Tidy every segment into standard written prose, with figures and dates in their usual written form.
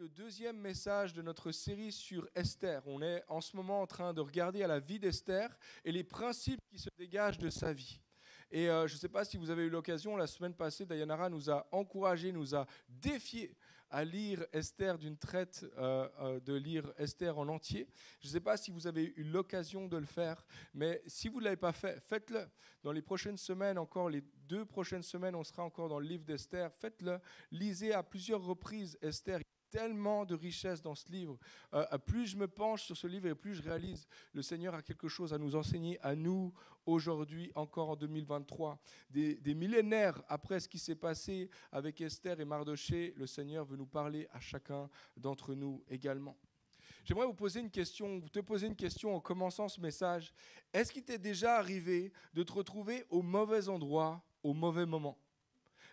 le deuxième message de notre série sur Esther. On est en ce moment en train de regarder à la vie d'Esther et les principes qui se dégagent de sa vie. Et je ne sais pas si vous avez eu l'occasion, la semaine passée, Dayanara nous a encouragé, nous a défié à lire Esther d'une traite, de lire Esther en entier. Je ne sais pas si vous avez eu l'occasion de le faire, mais si vous ne l'avez pas fait, faites-le. Dans les prochaines semaines, encore les 2 prochaines semaines, on sera encore dans le livre d'Esther. Faites-le, lisez à plusieurs reprises Esther. Tellement de richesse dans ce livre. Plus je me penche sur ce livre et plus je réalise le Seigneur a quelque chose à nous enseigner à nous aujourd'hui, encore en 2023. Des millénaires après ce qui s'est passé avec Esther et Mardochée, le Seigneur veut nous parler à chacun d'entre nous également. J'aimerais vous te poser une question en commençant ce message. Est-ce qu'il t'est déjà arrivé de te retrouver au mauvais endroit, au mauvais moment ?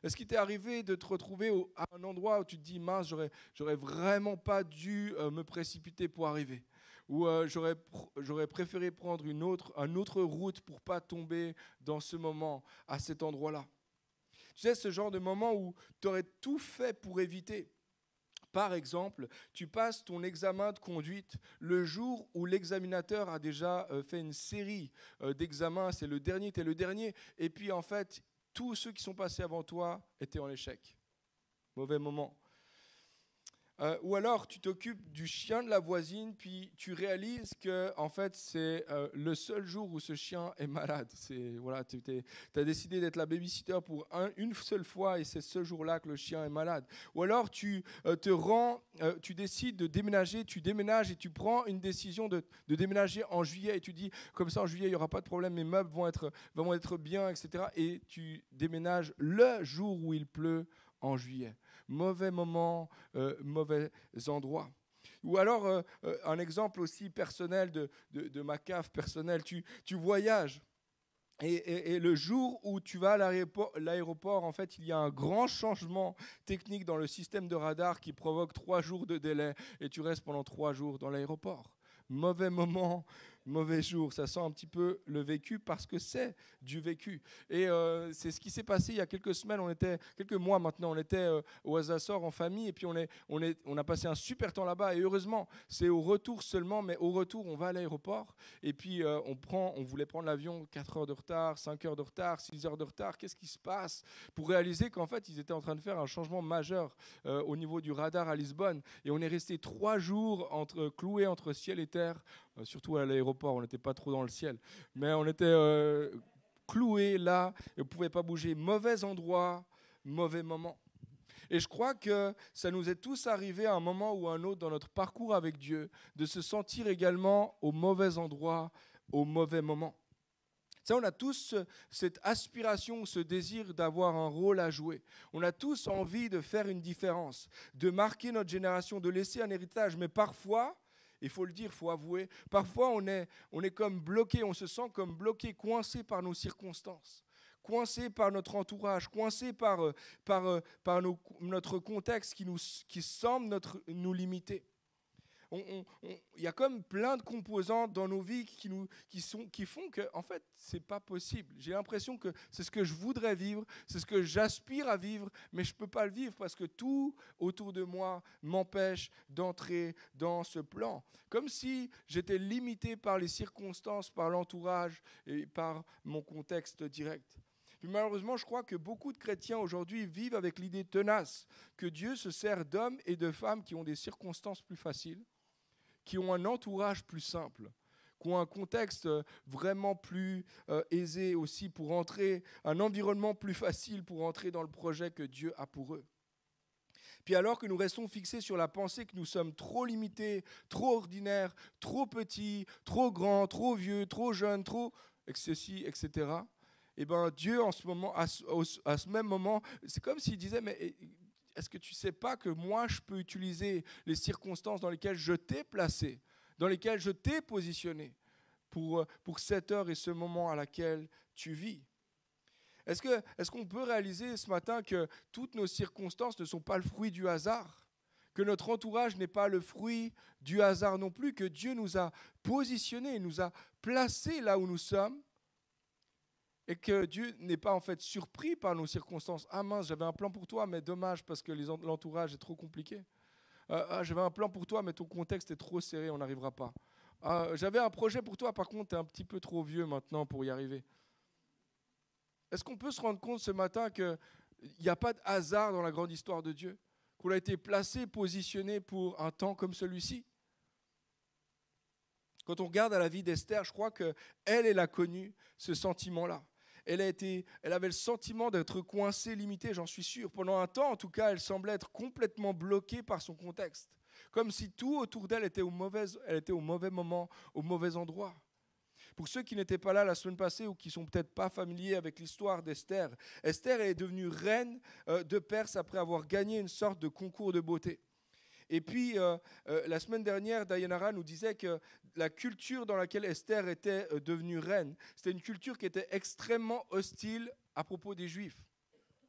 Est-ce qu'il t'est arrivé de te retrouver à un endroit où tu te dis « mince, j'aurais vraiment pas dû me précipiter pour arriver » ou j'aurais préféré prendre une autre route pour pas tomber dans ce moment, à cet endroit-là. Tu sais, ce genre de moment où tu aurais tout fait pour éviter. Par exemple, tu passes ton examen de conduite le jour où l'examinateur a déjà fait une série d'examens, c'est le dernier, t'es le dernier, et puis en fait, tous ceux qui sont passés avant toi étaient en échec. Mauvais moment. Ou alors, tu t'occupes du chien de la voisine, puis tu réalises que en fait, c'est le seul jour où ce chien est malade. Voilà, tu as décidé d'être la babysitter pour une seule fois, et c'est ce jour-là que le chien est malade. Ou alors, tu décides de déménager, tu déménages et tu prends une décision de déménager en juillet, et tu dis, comme ça, en juillet, il n'y aura pas de problème, mes meubles vont être bien, etc. Et tu déménages le jour où il pleut en juillet. Mauvais moment, mauvais endroit. Ou alors, un exemple aussi personnel de ma cave personnelle, tu voyages. Et le jour où tu vas à l'aéroport, en fait, il y a un grand changement technique dans le système de radar qui provoque 3 jours de délai, et tu restes pendant 3 jours dans l'aéroport. Mauvais moment, mauvais jour. Ça sent un petit peu le vécu parce que c'est du vécu. Et c'est ce qui s'est passé il y a quelques semaines, quelques mois maintenant, on était aux Açores en famille, et puis on a passé un super temps là-bas, et heureusement, c'est au retour seulement, mais au retour, on va à l'aéroport, et puis on voulait prendre l'avion 4 heures de retard, 5 heures de retard, 6 heures de retard. Qu'est-ce qui se passe? Pour réaliser qu'en fait, ils étaient en train de faire un changement majeur au niveau du radar à Lisbonne, et on est resté 3 jours cloués entre ciel et terre, surtout à l'aéroport, on n'était pas trop dans le ciel, mais on était cloués là, et on ne pouvait pas bouger. Mauvais endroit, mauvais moment. Et je crois que ça nous est tous arrivé à un moment ou à un autre dans notre parcours avec Dieu, de se sentir également au mauvais endroit, au mauvais moment. Ça, on a tous cette aspiration, ce désir d'avoir un rôle à jouer. On a tous envie de faire une différence, de marquer notre génération, de laisser un héritage. Mais parfois, il faut le dire, il faut avouer, parfois on est comme bloqué, on se sent comme bloqué, coincé par nos circonstances, coincé par notre entourage, coincé par notre contexte qui semble nous limiter. Il y a comme plein de composantes dans nos vies qui font que, en fait, c'est pas possible. J'ai l'impression que c'est ce que je voudrais vivre, c'est ce que j'aspire à vivre, mais je peux pas le vivre parce que tout autour de moi m'empêche d'entrer dans ce plan. Comme si j'étais limité par les circonstances, par l'entourage et par mon contexte direct. Puis malheureusement, je crois que beaucoup de chrétiens aujourd'hui vivent avec l'idée tenace que Dieu se sert d'hommes et de femmes qui ont des circonstances plus faciles, qui ont un entourage plus simple, qui ont un contexte vraiment plus aisé aussi pour entrer, un environnement plus facile pour entrer dans le projet que Dieu a pour eux. Puis alors que nous restons fixés sur la pensée que nous sommes trop limités, trop ordinaires, trop petits, trop grands, trop vieux, trop jeunes, trop ceci, etc., et bien Dieu, en ce moment, à ce même moment, c'est comme s'il disait, mais est-ce que tu ne sais pas que moi, je peux utiliser les circonstances dans lesquelles je t'ai placé, dans lesquelles je t'ai positionné pour cette heure et ce moment à laquelle tu vis? Est-ce qu'on peut réaliser ce matin que toutes nos circonstances ne sont pas le fruit du hasard, que notre entourage n'est pas le fruit du hasard non plus, que Dieu nous a positionnés, nous a placés là où nous sommes, et que Dieu n'est pas en fait surpris par nos circonstances. Ah mince, j'avais un plan pour toi, mais dommage parce que l'entourage est trop compliqué. J'avais un plan pour toi, mais ton contexte est trop serré, on n'arrivera pas. J'avais un projet pour toi, par contre, tu es un petit peu trop vieux maintenant pour y arriver. Est-ce qu'on peut se rendre compte ce matin qu'il n'y a pas de hasard dans la grande histoire de Dieu? Qu'on a été placé, positionné pour un temps comme celui-ci? Quand on regarde à la vie d'Esther, je crois qu'elle a connu ce sentiment-là. Elle avait le sentiment d'être coincée, limitée, j'en suis sûr. Pendant un temps, en tout cas, elle semblait être complètement bloquée par son contexte. Comme si tout autour d'elle était elle était au mauvais moment, au mauvais endroit. Pour ceux qui n'étaient pas là la semaine passée ou qui ne sont peut-être pas familiers avec l'histoire d'Esther, Esther est devenue reine de Perse après avoir gagné une sorte de concours de beauté. Et puis, la semaine dernière, Dayanara nous disait que la culture dans laquelle Esther était devenue reine, c'était une culture qui était extrêmement hostile à propos des Juifs,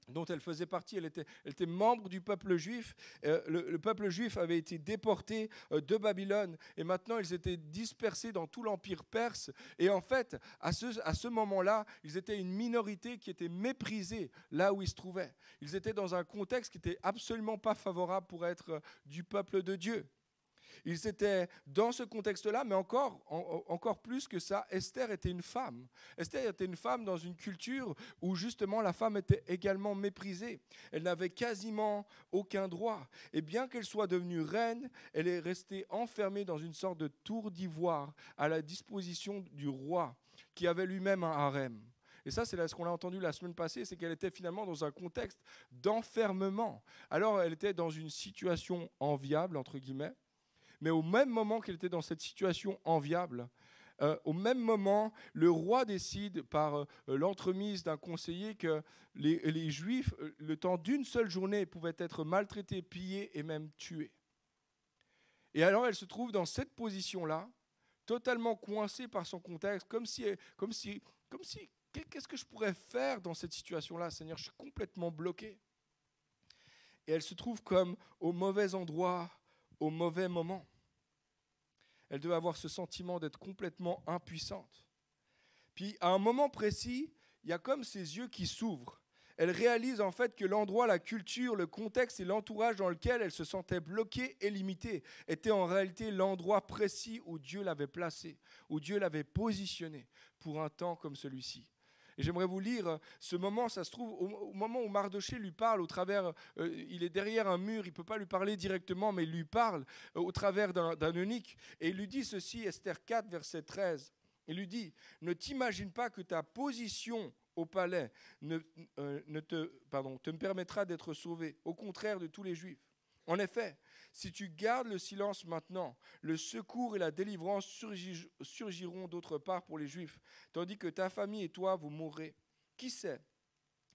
dont elle faisait partie. Elle était membre du peuple juif. Le peuple juif avait été déporté de Babylone et maintenant ils étaient dispersés dans tout l'empire perse. Et en fait, à ce moment-là, ils étaient une minorité qui était méprisée là où ils se trouvaient. Ils étaient dans un contexte qui n'était absolument pas favorable pour être du peuple de Dieu. Ils étaient dans ce contexte-là, mais encore plus que ça, Esther était une femme. Esther était une femme dans une culture où justement la femme était également méprisée. Elle n'avait quasiment aucun droit. Et bien qu'elle soit devenue reine, elle est restée enfermée dans une sorte de tour d'ivoire à la disposition du roi, qui avait lui-même un harem. Et ça, c'est ce qu'on a entendu la semaine passée, c'est qu'elle était finalement dans un contexte d'enfermement. Alors, elle était dans une situation enviable, entre guillemets. Mais au même moment qu'elle était dans cette situation enviable, au même moment, le roi décide par l'entremise d'un conseiller que les Juifs, le temps d'une seule journée, pouvaient être maltraités, pillés et même tués. Et alors elle se trouve dans cette position-là, totalement coincée par son contexte, comme si, qu'est-ce que je pourrais faire dans cette situation-là, Seigneur, je suis complètement bloqué. Et elle se trouve comme au mauvais endroit, au mauvais moment. Elle devait avoir ce sentiment d'être complètement impuissante. Puis à un moment précis, il y a comme ses yeux qui s'ouvrent. Elle réalise en fait que l'endroit, la culture, le contexte et l'entourage dans lequel elle se sentait bloquée et limitée était en réalité l'endroit précis où Dieu l'avait placée, où Dieu l'avait positionnée pour un temps comme celui-ci. Et j'aimerais vous lire ce moment, ça se trouve au moment où Mardoché lui parle au travers, il est derrière un mur, il ne peut pas lui parler directement, mais il lui parle au travers d'un eunuque. Et il lui dit ceci, Esther 4, verset 13. Il lui dit, ne t'imagine pas que ta position au palais te permettra d'être sauvé, au contraire de tous les Juifs. En effet, si tu gardes le silence maintenant, le secours et la délivrance surgiront d'autre part pour les Juifs, tandis que ta famille et toi, vous mourrez. Qui sait?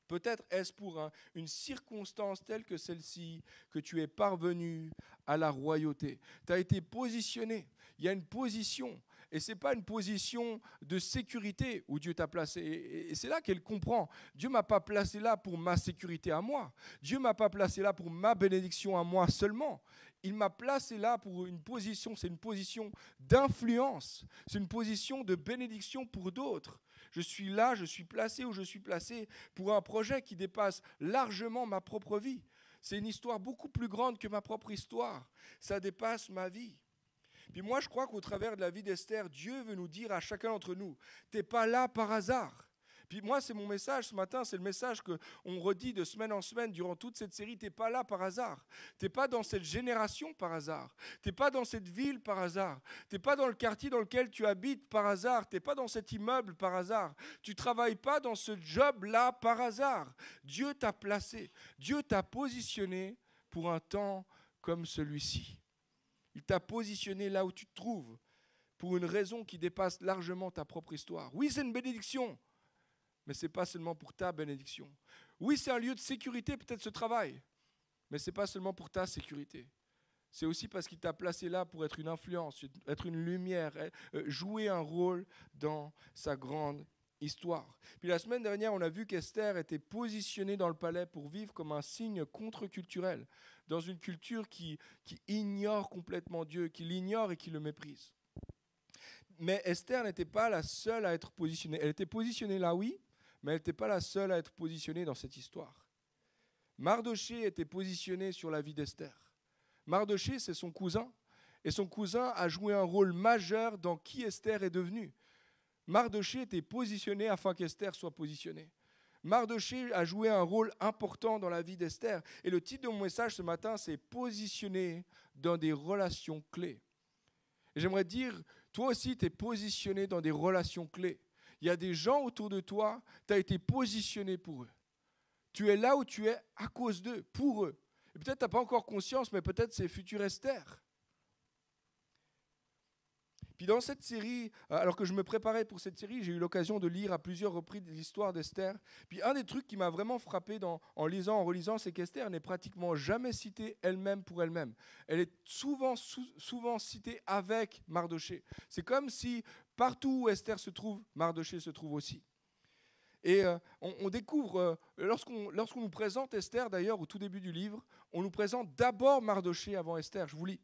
Peut-être est-ce pour une circonstance telle que celle-ci que tu es parvenu à la royauté. Tu as été positionné. Il y a une position. Et ce n'est pas une position de sécurité où Dieu t'a placé. Et c'est là qu'elle comprend. Dieu ne m'a pas placé là pour ma sécurité à moi. Dieu ne m'a pas placé là pour ma bénédiction à moi seulement. Il m'a placé là pour une position, c'est une position d'influence. C'est une position de bénédiction pour d'autres. Je suis là, je suis placé où je suis placé pour un projet qui dépasse largement ma propre vie. C'est une histoire beaucoup plus grande que ma propre histoire. Ça dépasse ma vie. Puis moi, je crois qu'au travers de la vie d'Esther, Dieu veut nous dire à chacun d'entre nous, tu n'es pas là par hasard. Puis moi, c'est mon message ce matin, c'est le message qu'on redit de semaine en semaine durant toute cette série. Tu n'es pas là par hasard. Tu n'es pas dans cette génération par hasard. Tu n'es pas dans cette ville par hasard. Tu n'es pas dans le quartier dans lequel tu habites par hasard. Tu n'es pas dans cet immeuble par hasard. Tu ne travailles pas dans ce job-là par hasard. Dieu t'a placé. Dieu t'a positionné pour un temps comme celui-ci. Il t'a positionné là où tu te trouves pour une raison qui dépasse largement ta propre histoire. Oui, c'est une bénédiction, mais ce n'est pas seulement pour ta bénédiction. Oui, c'est un lieu de sécurité, peut-être ce travail, mais ce n'est pas seulement pour ta sécurité. C'est aussi parce qu'il t'a placé là pour être une influence, être une lumière, jouer un rôle dans sa grande histoire. Puis la semaine dernière, on a vu qu'Esther était positionnée dans le palais pour vivre comme un signe contre-culturel, dans une culture qui ignore complètement Dieu, qui l'ignore et qui le méprise. Mais Esther n'était pas la seule à être positionnée. Elle était positionnée là, oui, mais elle n'était pas la seule à être positionnée dans cette histoire. Mardoché était positionné sur la vie d'Esther. Mardoché, c'est son cousin. Et son cousin a joué un rôle majeur dans qui Esther est devenue. Mardoché était positionné afin qu'Esther soit positionnée. Mardoché a joué un rôle important dans la vie d'Esther. Et le titre de mon message ce matin, c'est « Positionné dans des relations clés ». Et j'aimerais dire, toi aussi, tu es positionné dans des relations clés. Il y a des gens autour de toi, tu as été positionné pour eux. Tu es là où tu es à cause d'eux, pour eux. Et peut-être tu n'as pas encore conscience, mais peut-être c'est futur Esther. Puis dans cette série, alors que je me préparais pour cette série, j'ai eu l'occasion de lire à plusieurs reprises l'histoire d'Esther. Puis un des trucs qui m'a vraiment frappé en relisant, c'est qu'Esther n'est pratiquement jamais citée elle-même pour elle-même. Elle est souvent citée avec Mardoché. C'est comme si partout où Esther se trouve, Mardoché se trouve aussi. Et on découvre, lorsqu'on nous présente Esther, d'ailleurs, au tout début du livre, on nous présente d'abord Mardoché avant Esther. Je vous lis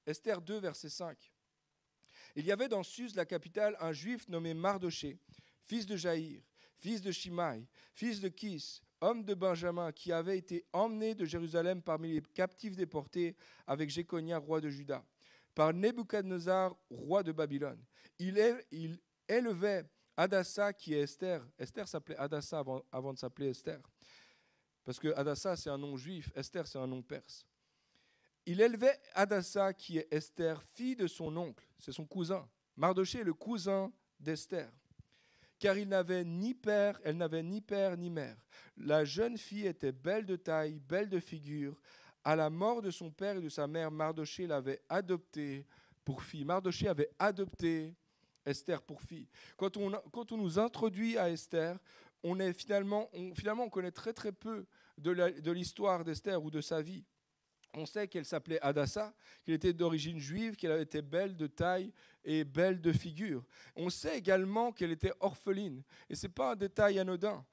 Esther 2, verset 5. Il y avait dans Suse, la capitale, un juif nommé Mardoché, fils de Jaïr, fils de Shimaï, fils de Kis, homme de Benjamin, qui avait été emmené de Jérusalem parmi les captifs déportés avec Jéconia, roi de Juda, par Nebuchadnezzar, roi de Babylone. Il élevait Hadassa, qui est Esther. Esther s'appelait Hadassa avant de s'appeler Esther. Parce que Hadassa, c'est un nom juif, Esther, c'est un nom perse. Il élevait Hadassa, qui est Esther, fille de son oncle, c'est son cousin. Mardoché est le cousin d'Esther, car elle n'avait ni père ni mère. La jeune fille était belle de taille, belle de figure. À la mort de son père et de sa mère, Mardoché l'avait adoptée pour fille. Mardoché avait adopté Esther pour fille. Quand on nous introduit à Esther, on connaît très très peu de l'histoire d'Esther ou de sa vie. On sait qu'elle s'appelait Hadassa, qu'elle était d'origine juive, qu'elle était belle de taille et belle de figure. On sait également qu'elle était orpheline. Et ce n'est pas un détail anodin.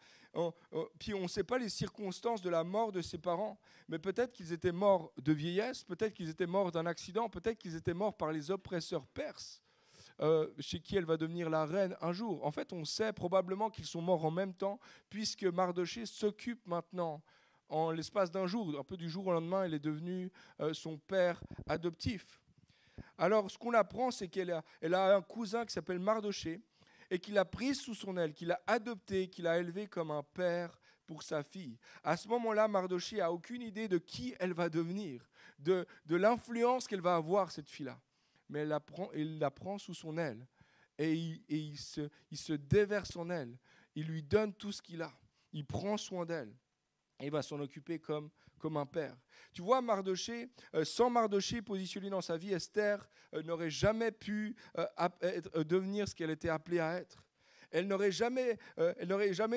Puis on ne sait pas les circonstances de la mort de ses parents, mais peut-être qu'ils étaient morts de vieillesse, peut-être qu'ils étaient morts d'un accident, peut-être qu'ils étaient morts par les oppresseurs perses, chez qui elle va devenir la reine un jour. En fait, on sait probablement qu'ils sont morts en même temps, puisque Mardoché s'occupe maintenant en l'espace d'un jour, un peu du jour au lendemain, elle est devenue son père adoptif. Alors, ce qu'on apprend, c'est qu'elle a un cousin qui s'appelle Mardoché et qu'il a pris sous son aile, qu'il a adopté, qu'il a élevé comme un père pour sa fille. À ce moment-là, Mardoché n'a aucune idée de qui elle va devenir, de l'influence qu'elle va avoir, cette fille-là. Mais il la prend sous son aile et il se déverse en elle. Il lui donne tout ce qu'il a. Il prend soin d'elle. Et il va s'en occuper comme un père. Tu vois, Mardoché, sans Mardoché positionné dans sa vie, Esther n'aurait jamais pu devenir ce qu'elle était appelée à être. Elle n'aurait jamais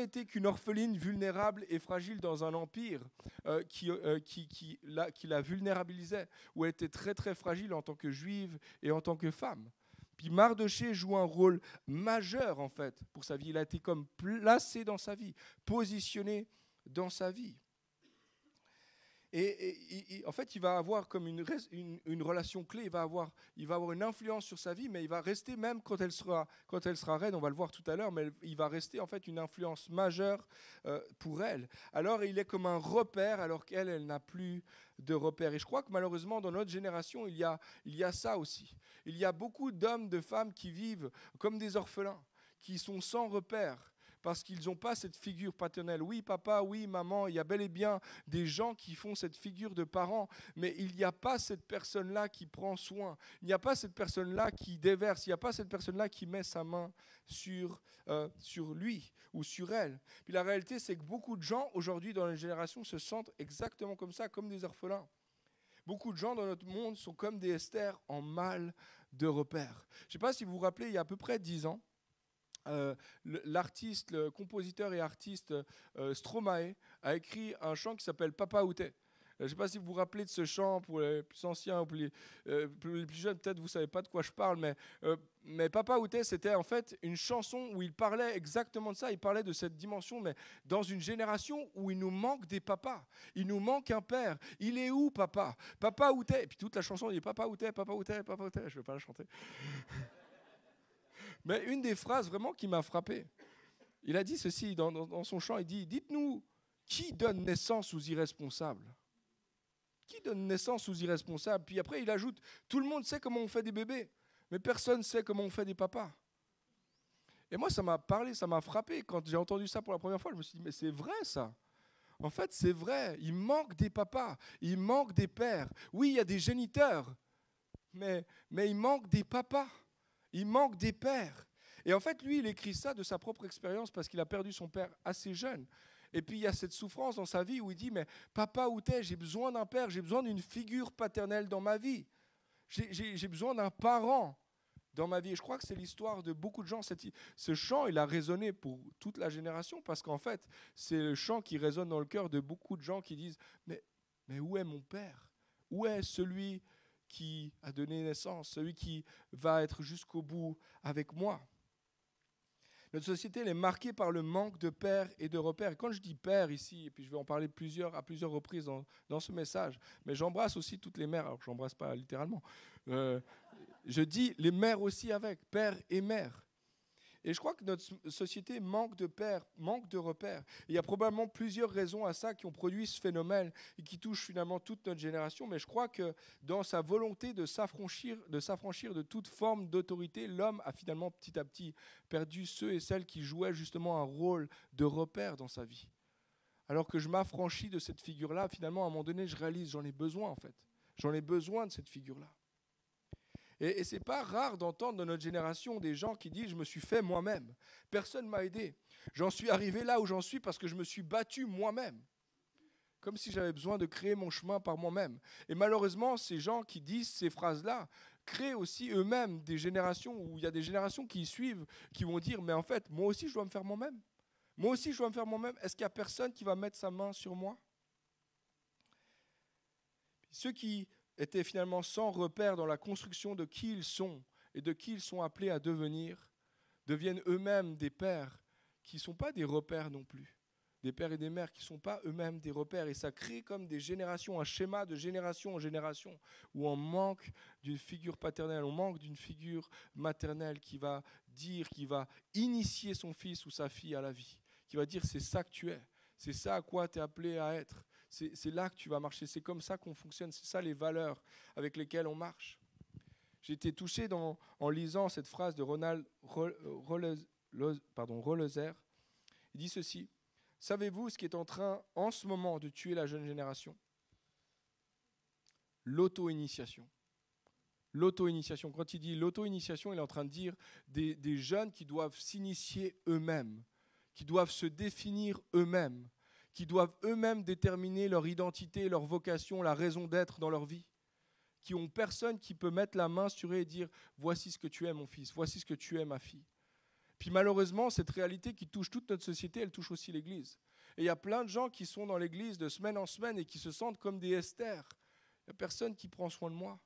été qu'une orpheline vulnérable et fragile dans un empire qui la vulnérabilisait, où elle était très très fragile en tant que juive et en tant que femme. Puis Mardoché joue un rôle majeur en fait pour sa vie. Il a été comme placé dans sa vie, positionné dans sa vie. Et en fait, il va avoir comme une relation clé, il va avoir une influence sur sa vie, mais il va rester même quand elle sera reine, on va le voir tout à l'heure, mais il va rester en fait une influence majeure pour elle. Alors il est comme un repère, alors qu'elle n'a plus de repère. Et je crois que malheureusement, dans notre génération, il y a ça aussi. Il y a beaucoup d'hommes, de femmes qui vivent comme des orphelins, qui sont sans repère, parce qu'ils n'ont pas cette figure paternelle. Oui, papa, oui, maman, il y a bel et bien des gens qui font cette figure de parents, mais il n'y a pas cette personne-là qui prend soin. Il n'y a pas cette personne-là qui déverse. Il n'y a pas cette personne-là qui met sa main sur lui ou sur elle. Puis la réalité, c'est que beaucoup de gens, aujourd'hui, dans la génération, se sentent exactement comme ça, comme des orphelins. Beaucoup de gens dans notre monde sont comme des Esther en mal de repère. Je ne sais pas si vous vous rappelez, il y a à peu près 10 ans, l'artiste, le compositeur et artiste Stromae a écrit un chant qui s'appelle Papa Outé. Je ne sais pas si vous vous rappelez de ce chant, pour les plus anciens ou pour les plus jeunes, peut-être vous ne savez pas de quoi je parle, mais Papa Outé, c'était en fait une chanson où il parlait exactement de ça, il parlait de cette dimension, mais dans une génération où il nous manque des papas, il nous manque un père. Il est où, papa? Papa Outé. Et puis toute la chanson, il dit Papa Outé, Papa Outé, Papa Outé. Je ne vais pas la chanter. Mais une des phrases vraiment qui m'a frappé, il a dit ceci dans son chant, il dit « Dites-nous, qui donne naissance aux irresponsables ?» Qui donne naissance aux irresponsables? Puis après, il ajoute, tout le monde sait comment on fait des bébés, mais personne ne sait comment on fait des papas. Et moi, ça m'a parlé, ça m'a frappé. Quand j'ai entendu ça pour la première fois, je me suis dit, mais c'est vrai ça. En fait, c'est vrai. Il manque des papas, il manque des pères. Oui, il y a des géniteurs, mais il manque des papas, il manque des pères. Et en fait, lui, il écrit ça de sa propre expérience parce qu'il a perdu son père assez jeune. Et puis, il y a cette souffrance dans sa vie où il dit, mais papa, où t'es? J'ai besoin d'un père, j'ai besoin d'une figure paternelle dans ma vie. J'ai besoin d'un parent dans ma vie. Et je crois que c'est l'histoire de beaucoup de gens. Ce chant, il a résonné pour toute la génération parce qu'en fait, c'est le chant qui résonne dans le cœur de beaucoup de gens qui disent, mais où est mon père? Où est celui qui a donné naissance, celui qui va être jusqu'au bout avec moi? Notre société elle est marquée par le manque de pères et de repères. Et quand je dis père ici, et puis je vais en parler à plusieurs reprises dans ce message, mais j'embrasse aussi toutes les mères, alors je n'embrasse pas littéralement. Je dis les mères aussi avec, père et mère. Et je crois que notre société manque de pères, manque de repères. Et il y a probablement plusieurs raisons à ça qui ont produit ce phénomène et qui touchent finalement toute notre génération. Mais je crois que dans sa volonté de s'affranchir de toute forme d'autorité, l'homme a finalement petit à petit perdu ceux et celles qui jouaient justement un rôle de repère dans sa vie. Alors que je m'affranchis de cette figure-là, finalement, à un moment donné, je réalise, j'en ai besoin en fait. J'en ai besoin de cette figure-là. Et ce n'est pas rare d'entendre dans notre génération des gens qui disent « je me suis fait moi-même, personne ne m'a aidé, j'en suis arrivé là où j'en suis parce que je me suis battu moi-même ». Comme si j'avais besoin de créer mon chemin par moi-même. Et malheureusement, ces gens qui disent ces phrases-là créent aussi eux-mêmes des générations où il y a des générations qui y suivent, qui vont dire « mais en fait, moi aussi je dois me faire moi-même. Moi aussi je dois me faire moi-même. Est-ce qu'il n'y a personne qui va mettre sa main sur moi ?» Ceux qui étaient finalement sans repère dans la construction de qui ils sont et de qui ils sont appelés à devenir, deviennent eux-mêmes des pères qui ne sont pas des repères non plus. Des pères et des mères qui ne sont pas eux-mêmes des repères. Et ça crée comme des générations, un schéma de génération en génération, où on manque d'une figure paternelle, on manque d'une figure maternelle qui va dire, qui va initier son fils ou sa fille à la vie, qui va dire c'est ça que tu es, c'est ça à quoi tu es appelé à être. C'est là que tu vas marcher, c'est comme ça qu'on fonctionne, c'est ça les valeurs avec lesquelles on marche. J'ai été touché en lisant cette phrase de Ronald Rolheiser. Il dit ceci: « Savez-vous ce qui est en train en ce moment de tuer la jeune génération ? L'auto-initiation. » L'auto-initiation. Quand il dit l'auto-initiation, il est en train de dire des jeunes qui doivent s'initier eux-mêmes, qui doivent se définir eux-mêmes, qui doivent eux-mêmes déterminer leur identité, leur vocation, la raison d'être dans leur vie, qui ont personne qui peut mettre la main sur eux et dire « voici ce que tu es mon fils, voici ce que tu es ma fille ». Puis malheureusement, cette réalité qui touche toute notre société, elle touche aussi l'Église. Et il y a plein de gens qui sont dans l'Église de semaine en semaine et qui se sentent comme des Esther. Il n'y a personne qui prend soin de moi.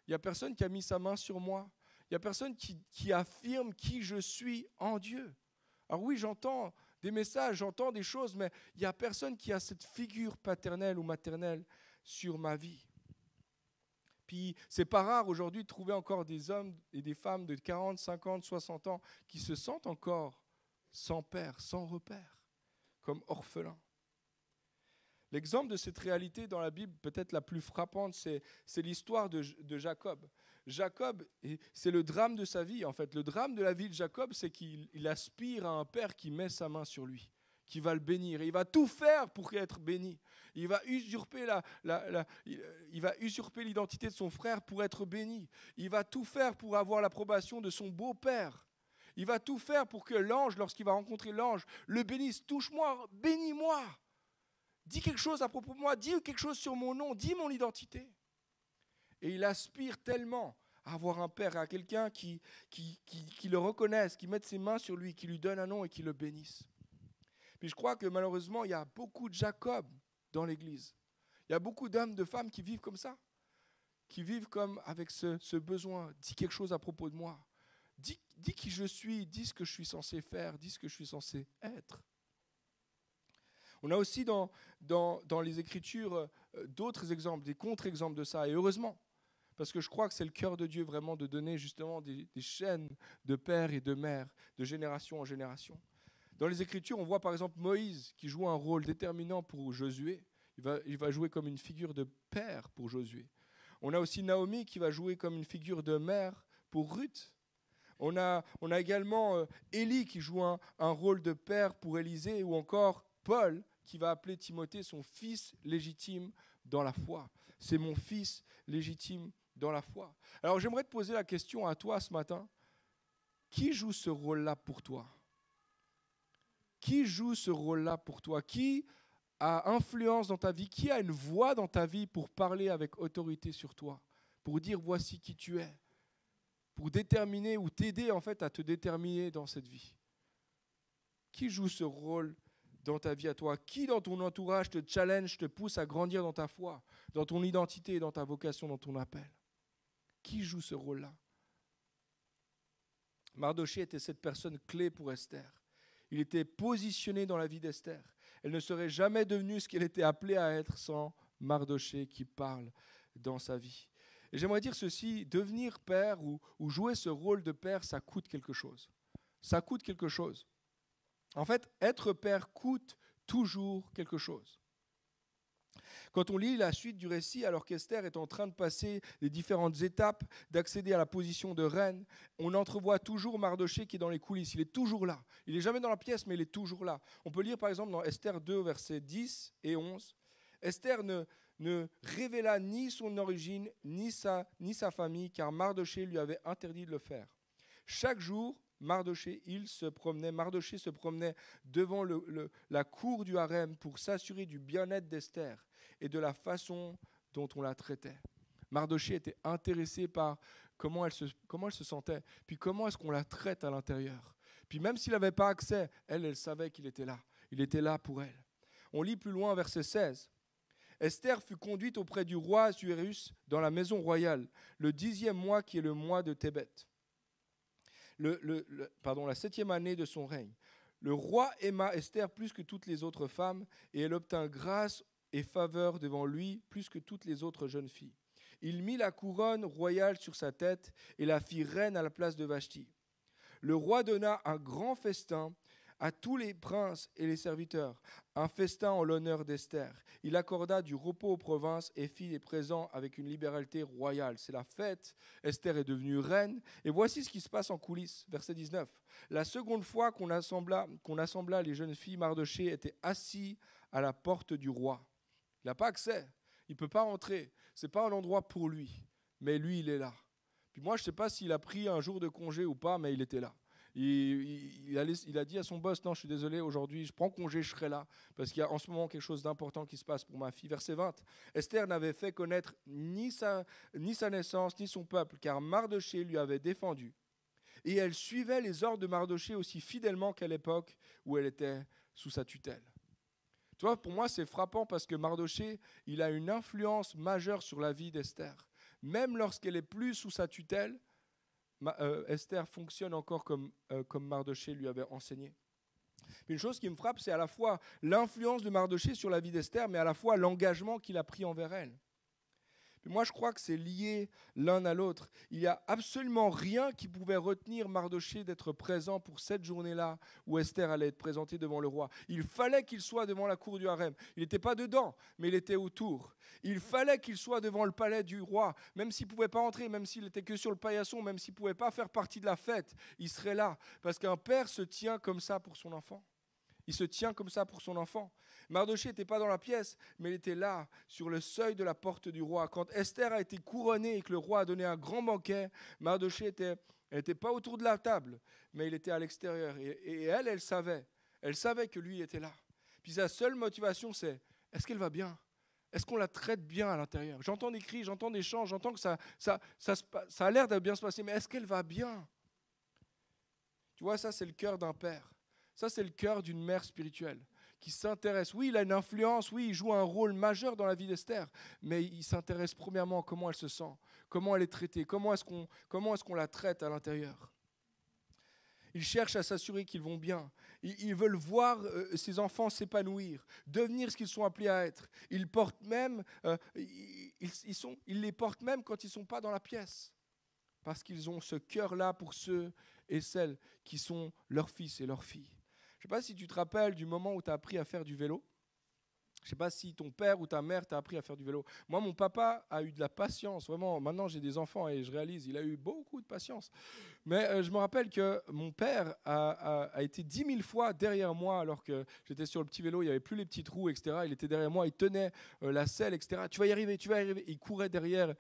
Il n'y a personne qui a mis sa main sur moi. Il n'y a personne qui affirme qui je suis en Dieu. Alors oui, j'entends des messages, j'entends des choses, mais il n'y a personne qui a cette figure paternelle ou maternelle sur ma vie. Puis c'est pas rare aujourd'hui de trouver encore des hommes et des femmes de 40, 50, 60 ans qui se sentent encore sans père, sans repère, comme orphelins. L'exemple de cette réalité dans la Bible, peut-être la plus frappante, c'est l'histoire de Jacob. Jacob, c'est le drame de sa vie, en fait. Le drame de la vie de Jacob, c'est qu'il aspire à un père qui met sa main sur lui, qui va le bénir. Et il va tout faire pour être béni. Il va usurper l'identité de son frère pour être béni. Il va tout faire pour avoir l'approbation de son beau-père. Il va tout faire pour que l'ange, lorsqu'il va rencontrer l'ange, le bénisse. Touche-moi, bénis-moi. Dis quelque chose à propos de moi, dis quelque chose sur mon nom, dis mon identité. Et il aspire tellement à avoir un père, à quelqu'un qui le reconnaisse, qui mette ses mains sur lui, qui lui donne un nom et qui le bénisse. Puis je crois que malheureusement, il y a beaucoup de Jacob dans l'Église. Il y a beaucoup d'hommes, de femmes qui vivent comme ça, qui vivent comme avec ce besoin. Dis quelque chose à propos de moi. Dis qui je suis, dis ce que je suis censé faire, dis ce que je suis censé être. On a aussi dans les Écritures d'autres exemples, des contre-exemples de ça, et heureusement, parce que je crois que c'est le cœur de Dieu vraiment de donner justement des chaînes de pères et de mères, de génération en génération. Dans les Écritures, on voit par exemple Moïse qui joue un rôle déterminant pour Josué. Il va jouer comme une figure de père pour Josué. On a aussi Naomi qui va jouer comme une figure de mère pour Ruth. On a également Élie qui joue un rôle de père pour Élisée, ou encore Paul qui va appeler Timothée son fils légitime dans la foi. C'est mon fils légitime dans la foi. Alors j'aimerais te poser la question à toi ce matin. Qui joue ce rôle-là pour toi? Qui joue ce rôle-là pour toi? Qui a influence dans ta vie? Qui a une voix dans ta vie pour parler avec autorité sur toi? Pour dire voici qui tu es? Pour déterminer ou t'aider en fait à te déterminer dans cette vie? Qui joue ce rôle dans ta vie à toi? Qui dans ton entourage te challenge, te pousse à grandir dans ta foi, dans ton identité, dans ta vocation, dans ton appel? Qui joue ce rôle-là? Mardochée était cette personne clé pour Esther. Il était positionné dans la vie d'Esther. Elle ne serait jamais devenue ce qu'elle était appelée à être sans Mardochée qui parle dans sa vie. Et j'aimerais dire ceci, devenir père ou jouer ce rôle de père, ça coûte quelque chose. Ça coûte quelque chose. En fait, être père coûte toujours quelque chose. Quand on lit la suite du récit, alors qu'Esther est en train de passer les différentes étapes, d'accéder à la position de reine, on entrevoit toujours Mardochée qui est dans les coulisses. Il est toujours là. Il n'est jamais dans la pièce, mais il est toujours là. On peut lire par exemple dans Esther 2, versets 10 et 11. Esther ne révéla ni son origine, ni sa famille, car Mardochée lui avait interdit de le faire. Chaque jour, Mardochée se promenait devant la cour du harem pour s'assurer du bien-être d'Esther et de la façon dont on la traitait. Mardochée était intéressé par comment elle se sentait, puis comment est-ce qu'on la traite à l'intérieur. Puis même s'il n'avait pas accès, elle savait qu'il était là. Il était là pour elle. On lit plus loin, verset 16. Esther fut conduite auprès du roi Assuérus dans la maison royale, le 10e mois qui est le mois de Tébet. La 7e année de son règne. Le roi aima Esther plus que toutes les autres femmes, et elle obtint grâce et faveur devant lui plus que toutes les autres jeunes filles. Il mit la couronne royale sur sa tête et la fit reine à la place de Vashti. Le roi donna un grand festin à tous les princes et les serviteurs, un festin en l'honneur d'Esther. Il accorda du repos aux provinces et fit des présents avec une libéralité royale. C'est la fête. Esther est devenue reine. Et voici ce qui se passe en coulisses. Verset 19. La seconde fois qu'on assembla les jeunes filles, Mardochée était assis à la porte du roi. Il n'a pas accès. Il ne peut pas entrer. Ce n'est pas un endroit pour lui. Mais lui, il est là. Puis moi, je ne sais pas s'il a pris un jour de congé ou pas, mais il était là. Il a dit à son boss, non, je suis désolé, aujourd'hui, je prends congé, je serai là, parce qu'il y a en ce moment quelque chose d'important qui se passe pour ma fille. Verset 20, Esther n'avait fait connaître ni sa naissance, ni son peuple, car Mardochée lui avait défendu. Et elle suivait les ordres de Mardochée aussi fidèlement qu'à l'époque où elle était sous sa tutelle. Tu vois, pour moi, c'est frappant parce que Mardochée, il a une influence majeure sur la vie d'Esther. Même lorsqu'elle est plus sous sa tutelle, Esther fonctionne encore comme Mardochée lui avait enseigné. Une chose qui me frappe, c'est à la fois l'influence de Mardochée sur la vie d'Esther, mais à la fois l'engagement qu'il a pris envers elle. Puis moi, je crois que c'est lié l'un à l'autre. Il n'y a absolument rien qui pouvait retenir Mardochée d'être présent pour cette journée-là où Esther allait être présentée devant le roi. Il fallait qu'il soit devant la cour du harem. Il n'était pas dedans, mais il était autour. Il fallait qu'il soit devant le palais du roi, même s'il ne pouvait pas entrer, même s'il n'était que sur le paillasson, même s'il ne pouvait pas faire partie de la fête. Il serait là, parce qu'un père se tient comme ça pour son enfant. Il se tient comme ça pour son enfant. Mardochée n'était pas dans la pièce, mais il était là, sur le seuil de la porte du roi. Quand Esther a été couronnée et que le roi a donné un grand banquet, Mardochée n'était pas autour de la table, mais il était à l'extérieur. Et elle savait. Elle savait que lui était là. Puis sa seule motivation, c'est, est-ce qu'elle va bien? Est-ce qu'on la traite bien à l'intérieur? J'entends des cris, j'entends des chants, j'entends que ça a l'air de bien se passer, mais est-ce qu'elle va bien? Tu vois, ça, c'est le cœur d'un père. Ça, c'est le cœur d'une mère spirituelle qui s'intéresse. Oui, il a une influence, oui, il joue un rôle majeur dans la vie d'Esther, mais il s'intéresse premièrement à comment elle se sent, comment elle est traitée, comment est-ce qu'on la traite à l'intérieur. Il cherche à s'assurer qu'ils vont bien. Ils veulent voir ces enfants s'épanouir, devenir ce qu'ils sont appelés à être. Ils les portent même quand ils ne sont pas dans la pièce, parce qu'ils ont ce cœur-là pour ceux et celles qui sont leurs fils et leurs filles. Je ne sais pas si tu te rappelles du moment où tu as appris à faire du vélo. Je ne sais pas si ton père ou ta mère t'a appris à faire du vélo. Moi, mon papa a eu de la patience. Vraiment, maintenant, j'ai des enfants et je réalise, il a eu beaucoup de patience. Mais je me rappelle que mon père a été 10 000 fois derrière moi alors que j'étais sur le petit vélo, il n'y avait plus les petits trous, etc. Il était derrière moi, il tenait la selle, etc. Tu vas y arriver, tu vas y arriver. Il courait derrière,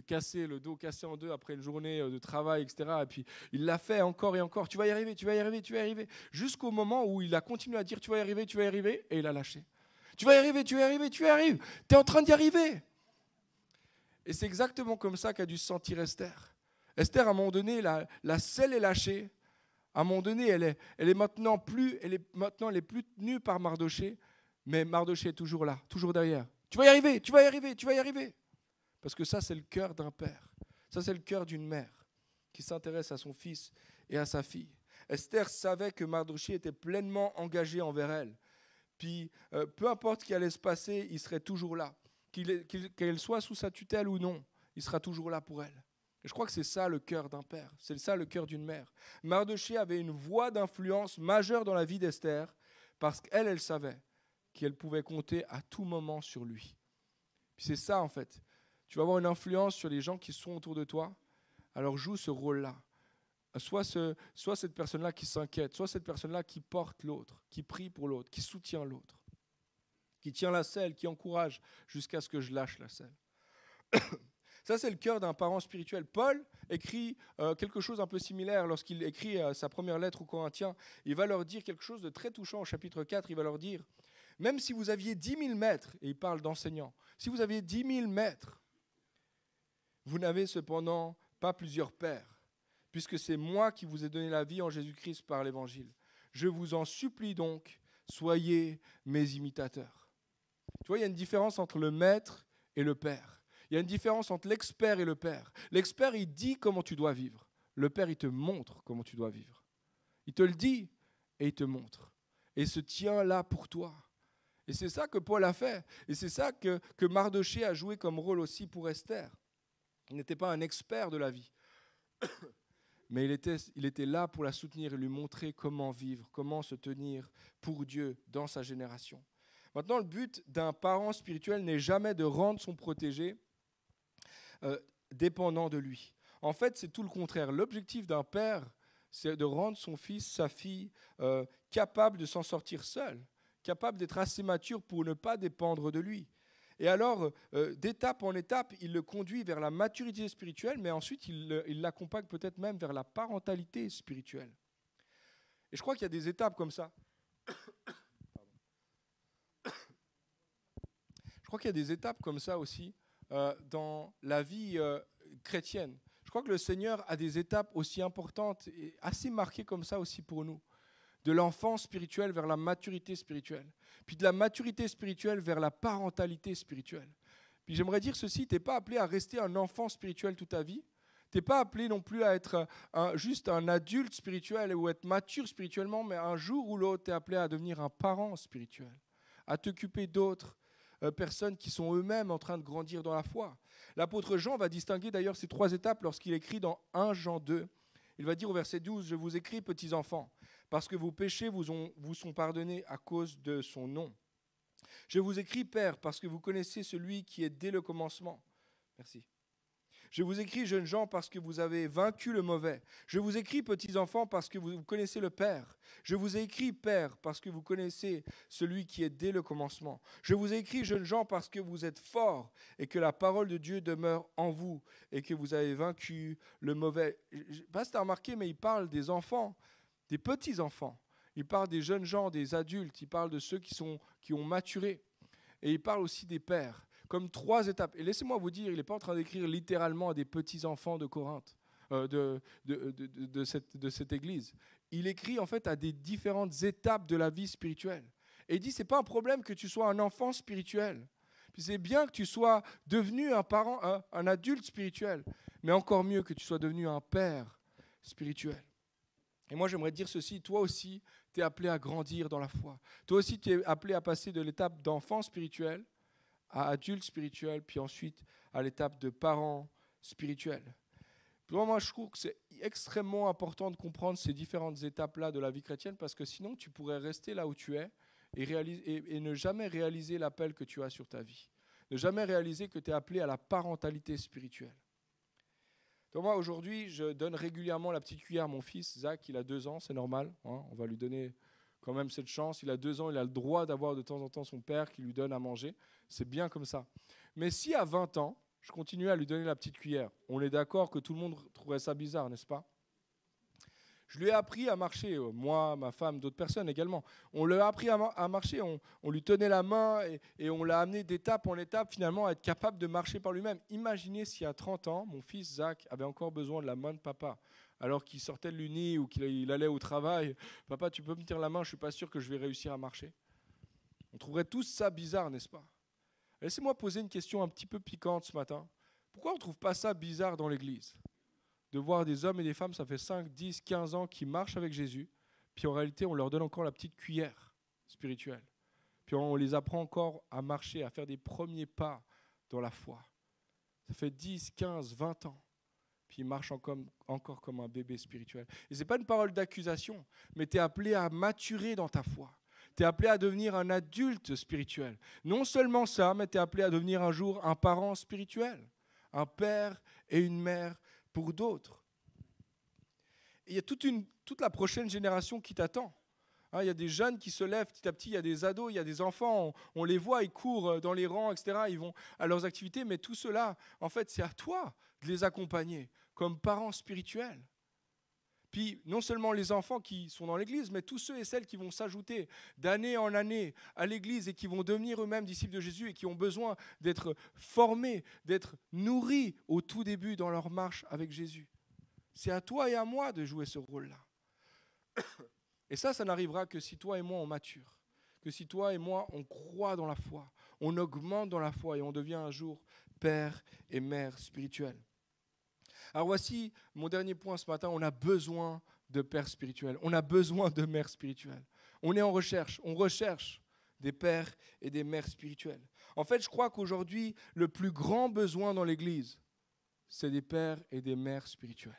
cassé le dos, cassé en deux après une journée de travail, etc. Et puis il l'a fait encore et encore. Tu vas y arriver, tu vas y arriver, tu vas y arriver. Jusqu'au moment où il a continué à dire tu vas y arriver, tu vas y arriver. Et il a lâché. Tu vas y arriver, tu vas y arriver, tu y arrives. Tu es en train d'y arriver. Et c'est exactement comme ça qu'a dû se sentir Esther. Esther, à un moment donné, la selle est lâchée. À un moment donné, elle est maintenant plus tenue par Mardoché, mais Mardoché est toujours là, toujours derrière. Tu vas y arriver, tu vas y arriver, tu vas y arriver. Parce que ça, c'est le cœur d'un père. Ça, c'est le cœur d'une mère qui s'intéresse à son fils et à sa fille. Esther savait que Mardoché était pleinement engagé envers elle. Puis, peu importe ce qui allait se passer, il serait toujours là. Qu'elle soit sous sa tutelle ou non, il sera toujours là pour elle. Et je crois que c'est ça le cœur d'un père, c'est ça le cœur d'une mère. Mardoché avait une voix d'influence majeure dans la vie d'Esther parce qu'elle, elle savait qu'elle pouvait compter à tout moment sur lui. Puis c'est ça en fait. Tu vas avoir une influence sur les gens qui sont autour de toi, alors joue ce rôle-là. Soit cette personne-là qui s'inquiète, soit cette personne-là qui porte l'autre, qui prie pour l'autre, qui soutient l'autre, qui tient la selle, qui encourage jusqu'à ce que je lâche la selle. Ça, c'est le cœur d'un parent spirituel. Paul écrit quelque chose un peu similaire lorsqu'il écrit sa première lettre aux Corinthiens. Il va leur dire quelque chose de très touchant au chapitre 4. Il va leur dire, même si vous aviez 10 000 maîtres, et il parle d'enseignants, si vous aviez 10 000 maîtres, vous n'avez cependant pas plusieurs pères, puisque c'est moi qui vous ai donné la vie en Jésus-Christ par l'Évangile. Je vous en supplie donc, soyez mes imitateurs. Tu vois, il y a une différence entre le maître et le père. Il y a une différence entre l'expert et le père. L'expert, il dit comment tu dois vivre. Le père, il te montre comment tu dois vivre. Il te le dit et il te montre. Et il se tient là pour toi. Et c'est ça que Paul a fait. Et c'est ça que Mardoché a joué comme rôle aussi pour Esther. Il n'était pas un expert de la vie. Mais il était là pour la soutenir et lui montrer comment vivre, comment se tenir pour Dieu dans sa génération. Maintenant, le but d'un parent spirituel n'est jamais de rendre son protégé dépendant de lui. En fait, c'est tout le contraire. L'objectif d'un père, c'est de rendre son fils, sa fille, capable de s'en sortir seul, capable d'être assez mature pour ne pas dépendre de lui. Et alors, d'étape en étape, il le conduit vers la maturité spirituelle, mais ensuite, il l'accompagne peut-être même vers la parentalité spirituelle. Et je crois qu'il y a des étapes comme ça. Je crois qu'il y a des étapes comme ça aussi dans la vie chrétienne. Je crois que le Seigneur a des étapes aussi importantes et assez marquées comme ça aussi pour nous. De l'enfance spirituelle vers la maturité spirituelle. Puis de la maturité spirituelle vers la parentalité spirituelle. Puis j'aimerais dire ceci, tu n'es pas appelé à rester un enfant spirituel toute ta vie. Tu n'es pas appelé non plus à être juste un adulte spirituel ou être mature spirituellement, mais un jour ou l'autre, tu es appelé à devenir un parent spirituel, à t'occuper d'autres personnes qui sont eux-mêmes en train de grandir dans la foi. L'apôtre Jean va distinguer d'ailleurs ces trois étapes lorsqu'il écrit dans 1 Jean 2. Il va dire au verset 12, « Je vous écris, petits enfants, parce que vos péchés vous sont pardonnés à cause de son nom. Je vous écris, Père, parce que vous connaissez celui qui est dès le commencement. » Merci. Je vous écris, jeunes gens, parce que vous avez vaincu le mauvais. Je vous écris, petits enfants, parce que vous connaissez le Père. Je vous ai écrit, Père, parce que vous connaissez celui qui est dès le commencement. Je vous ai écrit, jeunes gens, parce que vous êtes forts et que la parole de Dieu demeure en vous et que vous avez vaincu le mauvais. Je ne sais pas si tu as remarqué, mais il parle des enfants, des petits-enfants. Il parle des jeunes gens, des adultes. Il parle de ceux qui ont maturé. Et il parle aussi des pères. Comme trois étapes. Et laissez-moi vous dire, il n'est pas en train d'écrire littéralement à des petits-enfants de Corinthe, de cette église. Il écrit en fait à des différentes étapes de la vie spirituelle. Et il dit, ce n'est pas un problème que tu sois un enfant spirituel. Puis c'est bien que tu sois devenu un parent, un adulte spirituel, mais encore mieux que tu sois devenu un père spirituel. Et moi, j'aimerais dire ceci, toi aussi, tu es appelé à grandir dans la foi. Toi aussi, tu es appelé à passer de l'étape d'enfant spirituel à adulte spirituel, puis ensuite à l'étape de parent spirituel. Pour moi, je trouve que c'est extrêmement important de comprendre ces différentes étapes-là de la vie chrétienne, parce que sinon, tu pourrais rester là où tu es et ne jamais réaliser l'appel que tu as sur ta vie. Ne jamais réaliser que tu es appelé à la parentalité spirituelle. Donc moi, aujourd'hui, je donne régulièrement la petite cuillère à mon fils. Zach, il a 2 ans, c'est normal. Hein, on va lui donner quand même cette chance. Il a 2 ans, il a le droit d'avoir de temps en temps son père qui lui donne à manger. C'est bien comme ça. Mais si à 20 ans, je continuais à lui donner la petite cuillère, on est d'accord que tout le monde trouverait ça bizarre, n'est-ce pas? Je lui ai appris à marcher, moi, ma femme, d'autres personnes également. On lui a appris à marcher, on lui tenait la main et on l'a amené d'étape en étape finalement à être capable de marcher par lui-même. Imaginez si à 30 ans, mon fils Zach avait encore besoin de la main de papa, alors qu'il sortait de l'uni ou qu'il allait au travail. Papa, tu peux me tenir la main, je ne suis pas sûr que je vais réussir à marcher. On trouverait tous ça bizarre, n'est-ce pas? Laissez-moi poser une question un petit peu piquante ce matin. Pourquoi on ne trouve pas ça bizarre dans l'Église? De voir des hommes et des femmes, ça fait 5, 10, 15 ans qui marchent avec Jésus, puis en réalité, on leur donne encore la petite cuillère spirituelle. Puis on les apprend encore à marcher, à faire des premiers pas dans la foi. Ça fait 10, 15, 20 ans, puis ils marchent encore comme un bébé spirituel. Et ce n'est pas une parole d'accusation, mais tu es appelé à maturer dans ta foi. Tu es appelé à devenir un adulte spirituel. Non seulement ça, mais tu es appelé à devenir un jour un parent spirituel, un père et une mère pour d'autres. Et il y a toute la prochaine génération qui t'attend. Hein, il y a des jeunes qui se lèvent petit à petit, il y a des ados, il y a des enfants, on les voit, ils courent dans les rangs, etc. Ils vont à leurs activités, mais tout cela, en fait, c'est à toi de les accompagner comme parents spirituels. Puis non seulement les enfants qui sont dans l'église, mais tous ceux et celles qui vont s'ajouter d'année en année à l'église et qui vont devenir eux-mêmes disciples de Jésus et qui ont besoin d'être formés, d'être nourris au tout début dans leur marche avec Jésus. C'est à toi et à moi de jouer ce rôle-là. Et ça n'arrivera que si toi et moi on mature, que si toi et moi on croit dans la foi, on augmente dans la foi et on devient un jour père et mère spirituels. Alors voici mon dernier point ce matin, on a besoin de pères spirituels, on a besoin de mères spirituelles. On est en recherche, on recherche des pères et des mères spirituelles. En fait, je crois qu'aujourd'hui, le plus grand besoin dans l'Église, c'est des pères et des mères spirituels.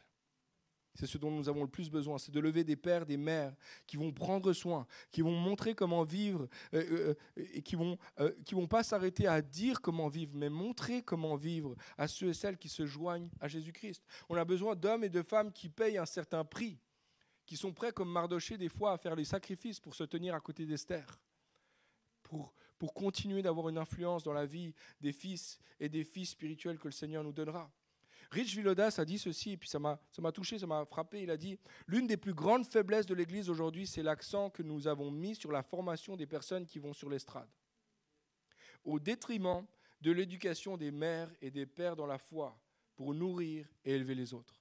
C'est ce dont nous avons le plus besoin, c'est de lever des pères, des mères qui vont prendre soin, qui vont montrer comment vivre et qui vont pas s'arrêter à dire comment vivre, mais montrer comment vivre à ceux et celles qui se joignent à Jésus-Christ. On a besoin d'hommes et de femmes qui payent un certain prix, qui sont prêts comme Mardochée des fois à faire les sacrifices pour se tenir à côté d'Esther, pour continuer d'avoir une influence dans la vie des fils et des filles spirituels que le Seigneur nous donnera. Rich Villodas a dit ceci, et puis ça m'a touché, ça m'a frappé. Il a dit « L'une des plus grandes faiblesses de l'Église aujourd'hui, c'est l'accent que nous avons mis sur la formation des personnes qui vont sur l'estrade, au détriment de l'éducation des mères et des pères dans la foi pour nourrir et élever les autres. »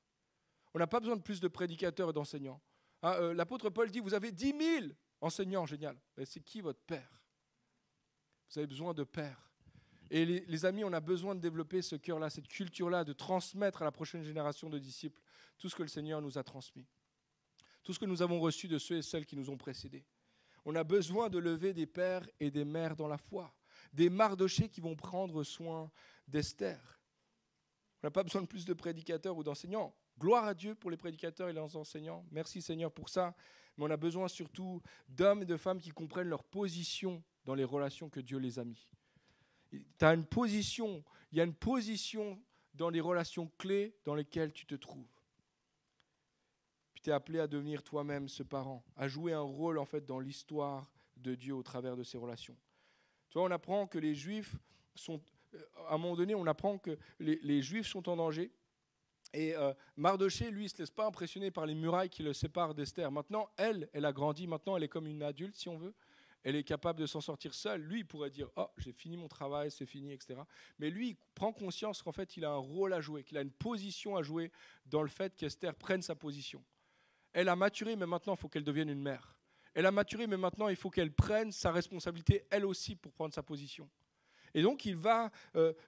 On n'a pas besoin de plus de prédicateurs et d'enseignants. Hein, l'apôtre Paul dit « Vous avez 10 000 enseignants, génial. » C'est qui votre père? Vous avez besoin de pères. Et les amis, on a besoin de développer ce cœur-là, cette culture-là, de transmettre à la prochaine génération de disciples tout ce que le Seigneur nous a transmis, tout ce que nous avons reçu de ceux et celles qui nous ont précédés. On a besoin de lever des pères et des mères dans la foi, des Mardochées qui vont prendre soin d'Esther. On n'a pas besoin de plus de prédicateurs ou d'enseignants. Gloire à Dieu pour les prédicateurs et les enseignants. Merci Seigneur pour ça. Mais on a besoin surtout d'hommes et de femmes qui comprennent leur position dans les relations que Dieu les a mis. Il y a une position dans les relations clés dans lesquelles tu te trouves. Puis tu es appelé à devenir toi-même ce parent, à jouer un rôle en fait dans l'histoire de Dieu au travers de ces relations. Tu vois, on apprend que les Juifs sont, à un moment donné, on apprend que les Juifs sont en danger. Et Mardochée, lui, il ne se laisse pas impressionner par les murailles qui le séparent d'Esther. Maintenant, elle a grandi, maintenant elle est comme une adulte, si on veut. Elle est capable de s'en sortir seule. Lui, il pourrait dire « Oh, j'ai fini mon travail, c'est fini, etc. » Mais lui, il prend conscience qu'en fait, il a un rôle à jouer, qu'il a une position à jouer dans le fait qu'Esther prenne sa position. Elle a maturé, mais maintenant, il faut qu'elle devienne une mère. Elle a maturé, mais maintenant, il faut qu'elle prenne sa responsabilité, elle aussi, pour prendre sa position. Et donc, il va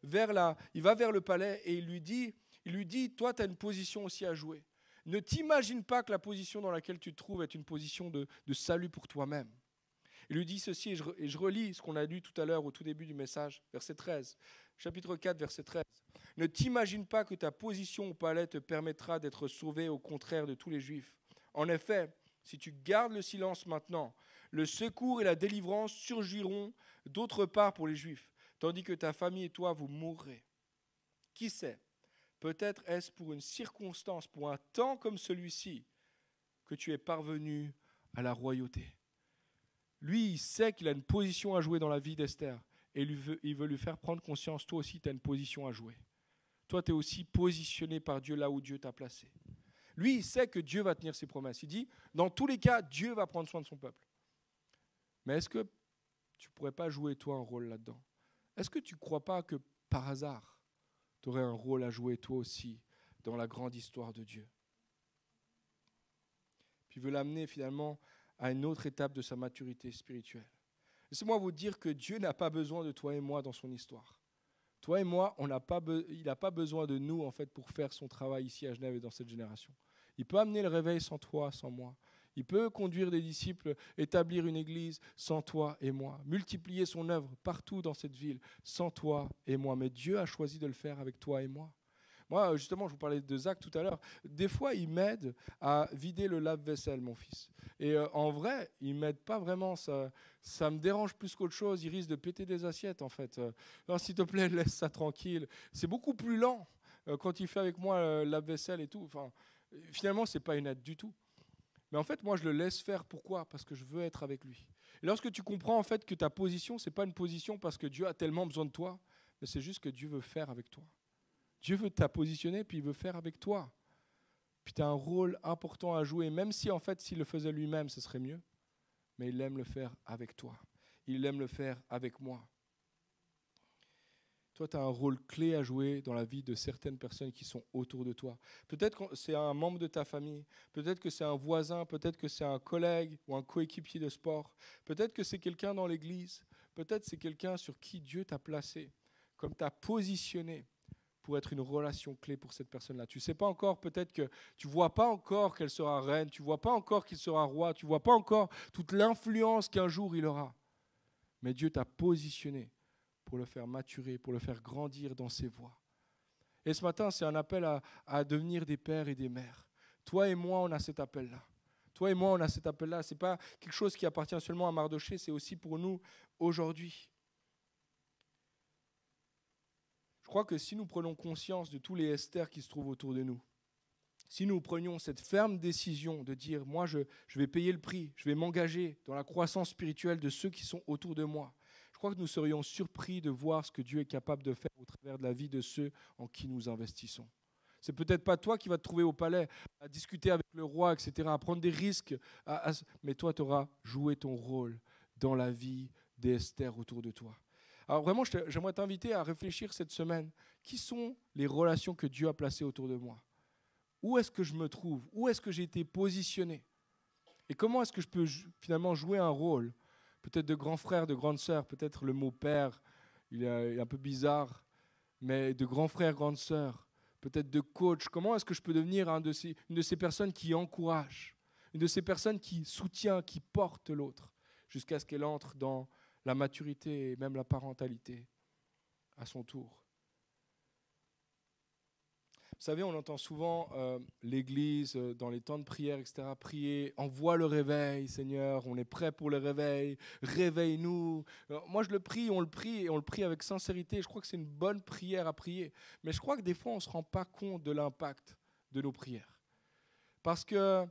vers le palais et il lui dit « Toi, tu as une position aussi à jouer. Ne t'imagine pas que la position dans laquelle tu te trouves est une position de salut pour toi-même. » Il lui dit ceci, et je relis ce qu'on a lu tout à l'heure au tout début du message, verset 13, chapitre 4, verset 13. « Ne t'imagine pas que ta position au palais te permettra d'être sauvé au contraire de tous les Juifs. En effet, si tu gardes le silence maintenant, le secours et la délivrance surgiront d'autre part pour les Juifs, tandis que ta famille et toi, vous mourrez. Qui sait? Peut-être est-ce pour une circonstance, pour un temps comme celui-ci, que tu es parvenu à la royauté. Lui, il sait qu'il a une position à jouer dans la vie d'Esther. Et il veut lui faire prendre conscience, toi aussi, tu as une position à jouer. Toi, tu es aussi positionné par Dieu là où Dieu t'a placé. Lui, il sait que Dieu va tenir ses promesses. Il dit, dans tous les cas, Dieu va prendre soin de son peuple. Mais est-ce que tu ne pourrais pas jouer, toi, un rôle là-dedans? Est-ce que tu ne crois pas que, par hasard, tu aurais un rôle à jouer, toi aussi, dans la grande histoire de Dieu? Puis il veut l'amener, finalement, à une autre étape de sa maturité spirituelle. Laissez-moi vous dire que Dieu n'a pas besoin de toi et moi dans son histoire. Toi et moi, il n'a pas besoin de nous en fait pour faire son travail ici à Genève et dans cette génération. Il peut amener le réveil sans toi, sans moi. Il peut conduire des disciples, établir une église sans toi et moi, multiplier son œuvre partout dans cette ville sans toi et moi. Mais Dieu a choisi de le faire avec toi et moi. Moi, justement, je vous parlais de Zach tout à l'heure. Des fois, il m'aide à vider le lave-vaisselle, mon fils. Et en vrai, il ne m'aide pas vraiment. Ça me dérange plus qu'autre chose. Il risque de péter des assiettes, en fait. Alors, s'il te plaît, laisse ça tranquille. C'est beaucoup plus lent quand il fait avec moi le lave-vaisselle et tout. Enfin, finalement, ce n'est pas une aide du tout. Mais en fait, moi, je le laisse faire. Pourquoi? Parce que je veux être avec lui. Et lorsque tu comprends, en fait, que ta position, ce n'est pas une position parce que Dieu a tellement besoin de toi, mais c'est juste que Dieu veut faire avec toi. Dieu veut te positionner, puis il veut faire avec toi. Puis tu as un rôle important à jouer, même si en fait, s'il le faisait lui-même, ce serait mieux. Mais il aime le faire avec toi. Il aime le faire avec moi. Toi, tu as un rôle clé à jouer dans la vie de certaines personnes qui sont autour de toi. Peut-être que c'est un membre de ta famille, peut-être que c'est un voisin, peut-être que c'est un collègue ou un coéquipier de sport, peut-être que c'est quelqu'un dans l'église, peut-être que c'est quelqu'un sur qui Dieu t'a placé, comme t'a positionné, pour être une relation clé pour cette personne-là. Tu ne sais pas encore, peut-être que tu ne vois pas encore qu'elle sera reine, tu ne vois pas encore qu'il sera roi, tu ne vois pas encore toute l'influence qu'un jour il aura. Mais Dieu t'a positionné pour le faire maturer, pour le faire grandir dans ses voies. Et ce matin, c'est un appel à devenir des pères et des mères. Toi et moi, on a cet appel-là. Toi et moi, on a cet appel-là. Ce n'est pas quelque chose qui appartient seulement à Mardoché, c'est aussi pour nous aujourd'hui. Je crois que si nous prenons conscience de tous les Esther qui se trouvent autour de nous, si nous prenions cette ferme décision de dire, moi je vais payer le prix, je vais m'engager dans la croissance spirituelle de ceux qui sont autour de moi, je crois que nous serions surpris de voir ce que Dieu est capable de faire au travers de la vie de ceux en qui nous investissons. C'est peut-être pas toi qui vas te trouver au palais à discuter avec le roi, etc., à prendre des risques, mais toi tu auras joué ton rôle dans la vie d'Esther autour de toi. Alors vraiment, j'aimerais t'inviter à réfléchir cette semaine. Qui sont les relations que Dieu a placées autour de moi? Où est-ce que je me trouve? Où est-ce que j'ai été positionné? Et comment est-ce que je peux finalement jouer un rôle? Peut-être de grand frère, de grande sœur, peut-être le mot père, il est un peu bizarre, mais de grand frère, grande sœur, peut-être de coach. Comment est-ce que je peux devenir une de ces personnes qui encouragent, une de ces personnes qui soutient, qui porte l'autre, jusqu'à ce qu'elle entre dans la maturité et même la parentalité à son tour. Vous savez, on entend souvent l'Église, dans les temps de prière, etc., prier, envoie le réveil, Seigneur, on est prêt pour le réveil, réveille-nous. Moi, je le prie, et on le prie avec sincérité. Je crois que c'est une bonne prière à prier. Mais je crois que des fois, on ne se rend pas compte de l'impact de nos prières. Parce que,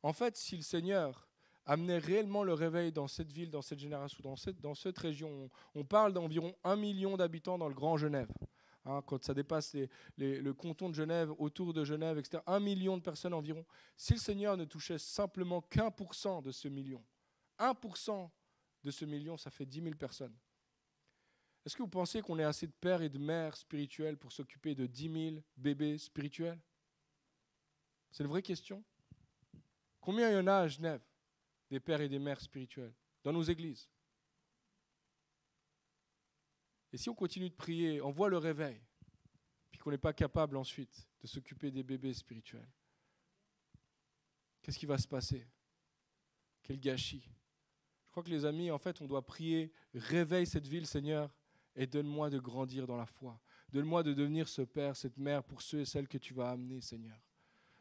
en fait, si le Seigneur amener réellement le réveil dans cette ville, dans cette génération, dans cette région. On parle d'environ 1 million d'habitants dans le Grand Genève. Quand ça dépasse le canton de Genève, autour de Genève, etc. 1 million de personnes environ. Si le Seigneur ne touchait simplement qu'1% de ce million, 1% de ce million, ça fait 10 000 personnes. Est-ce que vous pensez qu'on est assez de pères et de mères spirituels pour s'occuper de 10 000 bébés spirituels? C'est une vraie question. Combien il y en a à Genève? Des pères et des mères spirituels, dans nos églises. Et si on continue de prier, on voit le réveil, puis qu'on n'est pas capable ensuite de s'occuper des bébés spirituels, qu'est-ce qui va se passer? Quel gâchis. Je crois que les amis, en fait, on doit prier, réveille cette ville, Seigneur, et donne-moi de grandir dans la foi. Donne-moi de devenir ce père, cette mère pour ceux et celles que tu vas amener, Seigneur.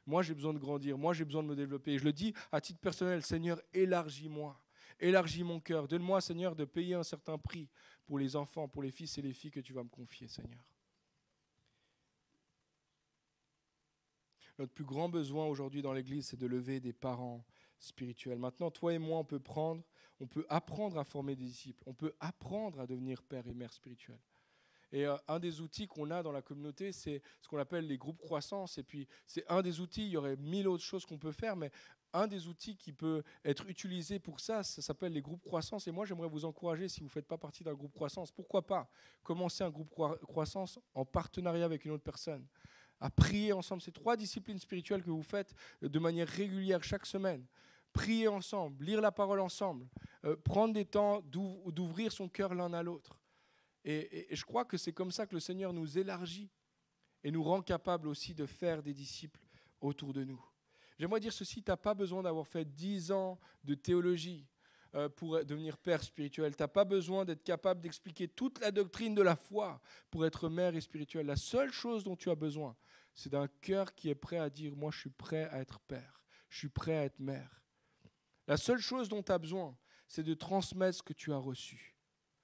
Moi, j'ai besoin de grandir. Moi, j'ai besoin de me développer. Et je le dis à titre personnel, Seigneur, élargis-moi. Élargis mon cœur. Donne-moi, Seigneur, de payer un certain prix pour les enfants, pour les fils et les filles que tu vas me confier, Seigneur. Notre plus grand besoin aujourd'hui dans l'Église, c'est de lever des parents spirituels. Maintenant, toi et moi, on peut apprendre à former des disciples. On peut apprendre à devenir père et mère spirituels. Et un des outils qu'on a dans la communauté, c'est ce qu'on appelle les groupes croissance. Et puis, c'est un des outils, il y aurait 1000 autres choses qu'on peut faire, mais un des outils qui peut être utilisé pour ça, ça s'appelle les groupes croissance. Et moi, j'aimerais vous encourager, si vous ne faites pas partie d'un groupe croissance, pourquoi pas commencer un groupe croissance en partenariat avec une autre personne, à prier ensemble. C'est 3 disciplines spirituelles que vous faites de manière régulière chaque semaine. Prier ensemble, lire la parole ensemble, prendre des temps d'ouvrir son cœur l'un à l'autre. Et je crois que c'est comme ça que le Seigneur nous élargit et nous rend capables aussi de faire des disciples autour de nous. J'aimerais dire ceci, tu n'as pas besoin d'avoir fait 10 ans de théologie pour devenir père spirituel. Tu n'as pas besoin d'être capable d'expliquer toute la doctrine de la foi pour être mère et spirituel. La seule chose dont tu as besoin, c'est d'un cœur qui est prêt à dire « moi je suis prêt à être père, je suis prêt à être mère ». La seule chose dont tu as besoin, c'est de transmettre ce que tu as reçu.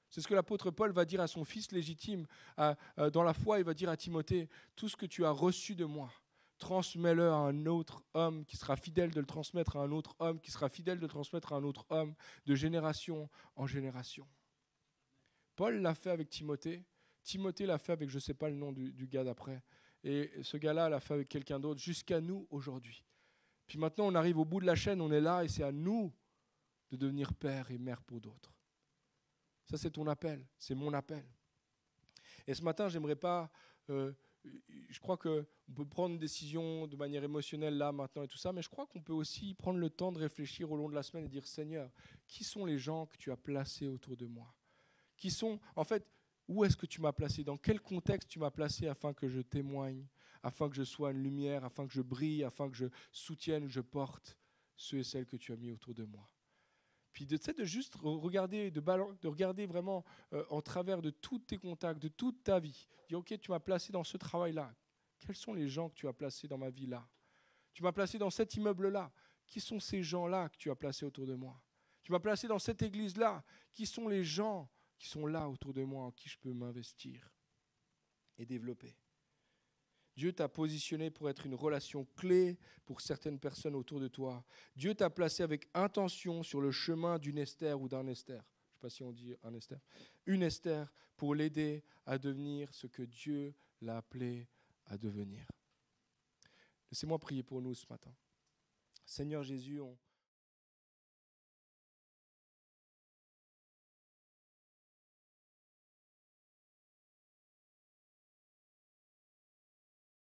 C'est ce que l'apôtre Paul va dire à son fils légitime. Dans la foi, il va dire à Timothée, tout ce que tu as reçu de moi, transmets-le à un autre homme qui sera fidèle de le transmettre à un autre homme, qui sera fidèle de le transmettre à un autre homme, de génération en génération. Paul l'a fait avec Timothée. Timothée l'a fait avec, je ne sais pas le nom du gars d'après. Et ce gars-là l'a fait avec quelqu'un d'autre, jusqu'à nous aujourd'hui. Puis maintenant, on arrive au bout de la chaîne, on est là, et c'est à nous de devenir père et mère pour d'autres. Ça, c'est ton appel, c'est mon appel. Et ce matin, j'aimerais pas... je crois qu'on peut prendre une décision de manière émotionnelle là, maintenant et tout ça, mais je crois qu'on peut aussi prendre le temps de réfléchir au long de la semaine et dire, Seigneur, qui sont les gens que tu as placés autour de moi? Qui sont, en fait, où est-ce que tu m'as placé? Dans quel contexte tu m'as placé afin que je témoigne, afin que je sois une lumière, afin que je brille, afin que je soutienne, que je porte ceux et celles que tu as mis autour de moi? Puis de juste regarder, de regarder vraiment en travers de tous tes contacts, de toute ta vie. Dire, ok, tu m'as placé dans ce travail-là. Quels sont les gens que tu as placés dans ma vie là? Tu m'as placé dans cet immeuble-là. Qui sont ces gens-là que tu as placés autour de moi? Tu m'as placé dans cette église-là. Qui sont les gens qui sont là autour de moi en qui je peux m'investir et développer? Dieu t'a positionné pour être une relation clé pour certaines personnes autour de toi. Dieu t'a placé avec intention sur le chemin d'une Esther ou d'un Esther. Je ne sais pas si on dit un Esther. Une Esther pour l'aider à devenir ce que Dieu l'a appelé à devenir. Laissez-moi prier pour nous ce matin. Seigneur Jésus,